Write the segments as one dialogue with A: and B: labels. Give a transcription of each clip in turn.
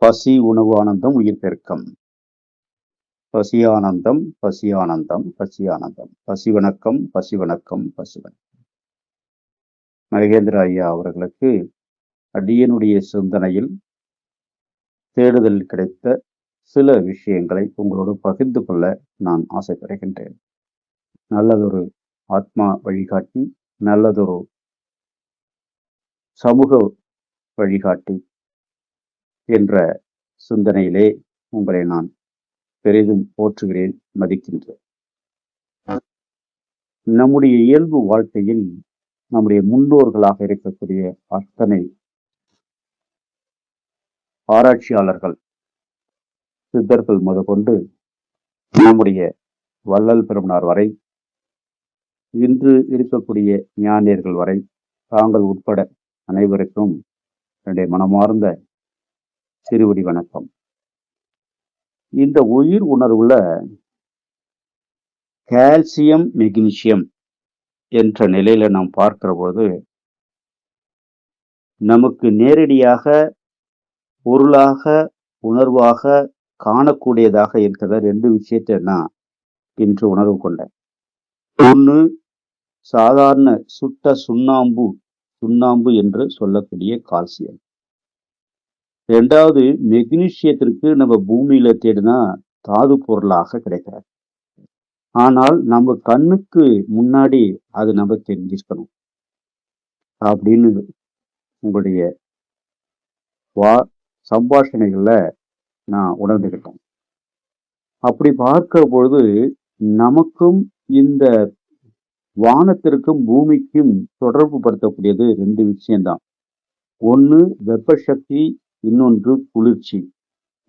A: பசி உணவு ஆனந்தம் உயிர் பெருக்கம். பசி ஆனந்தம், பசி ஆனந்தம், பசி ஆனந்தம். பசி வணக்கம், பசி வணக்கம், பசி வணக்கம். மகேந்திர ஐயா அவர்களுக்கு அடியனுடைய சிந்தனையில் தேடுதல் கிடைத்த சில விஷயங்களை உங்களோடு பகிர்ந்து கொள்ள நான் ஆசைப்படுகின்றேன். நல்லதொரு ஆத்மா வழிகாட்டி, நல்லதொரு சமூக வழிகாட்டி என்ற சிந்தனையிலே உங்களை நான் பெரிதும் போற்றுகிறேன், மதிக்கின்றேன். நம்முடைய இயல்பு வாழ்க்கையில் நம்முடைய முன்னோர்களாக இருக்கக்கூடிய அத்தனை ஆராய்ச்சியாளர்கள், சித்தர்கள் முதற்கொண்டு நம்முடைய வள்ளல் பெருமனார் வரை, இன்று இருக்கக்கூடிய ஞானியர்கள் வரை, தாங்கள் உட்பட அனைவருக்கும் என்னுடைய மனமார்ந்த திருவடி வணக்கம். இந்த உயிர் உணர்வுல கால்சியம், மெக்னீசியம் என்ற நிலையில நாம் பார்க்கிற பொழுது நமக்கு நேரடியாக பொருளாக உணர்வாக காணக்கூடியதாக இருக்கிற ரெண்டு விஷயத்தை நான் இன்று உணர்வு கொண்டேன். ஒன்று, சாதாரண சுட்ட சுண்ணாம்பு என்று சொல்லக்கூடிய கால்சியம். ரெண்டாவது, மெக்னீசியத்திற்கு நம்ம பூமியில தேடினா தாது பொருளாக கிடைக்கிறது. ஆனால் நம்ம கண்ணுக்கு முன்னாடி அது நம்ம தெரிஞ்சிருக்கணும் அப்படின்னு உங்களுடைய சம்பாஷணைகள்ல நான் உணர்ந்துகிட்டேன். அப்படி பார்க்கிற பொழுது நமக்கும் இந்த வானத்திற்கும் பூமிக்கும் தொடர்பு படுத்தக்கூடியது ரெண்டு விஷயம்தான். ஒன்று வெப்ப சக்தி, இன்னொன்று குளிர்ச்சி.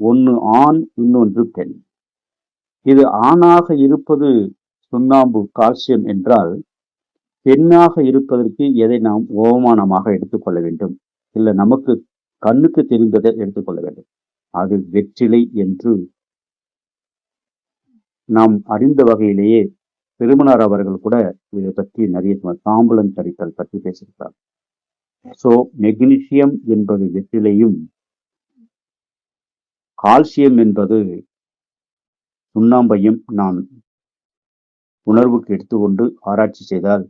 A: ஒன்று ஆண், இன்னொன்று பெண். இது ஆணாக இருப்பது சுண்ணாம்பு கால்சியம் என்றால், பெண்ணாக இருப்பதற்கு எதை நாம் ஓமானமாக எடுத்துக்கொள்ள வேண்டும், இல்லை நமக்கு கண்ணுக்கு தெரிந்ததை எடுத்துக்கொள்ள வேண்டும். அது வெற்றிலை என்று நாம் அறிந்த வகையிலேயே பெருமனார் அவர்கள் கூட இதை பற்றி நிறைய தாம்பலம் தரித்தல் பற்றி பேசியிருக்கிறார். சோ மெக்னீசியம் என்பது வெற்றிலையும், கால்சியம் என்பது சுண்ணாம்பையும் நான் உணர்வுக்கு எடுத்துக்கொண்டு ஆராய்ச்சி செய்தால்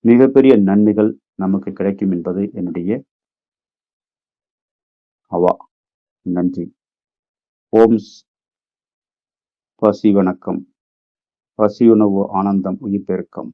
A: மிகப்பெரிய நன்மைகள் நமக்கு கிடைக்கும் என்பது என்னுடைய நன்றி. ஓம் பசி வணக்கம், பசி உணவு ஆனந்தம் உயிர் பெருக்கம்.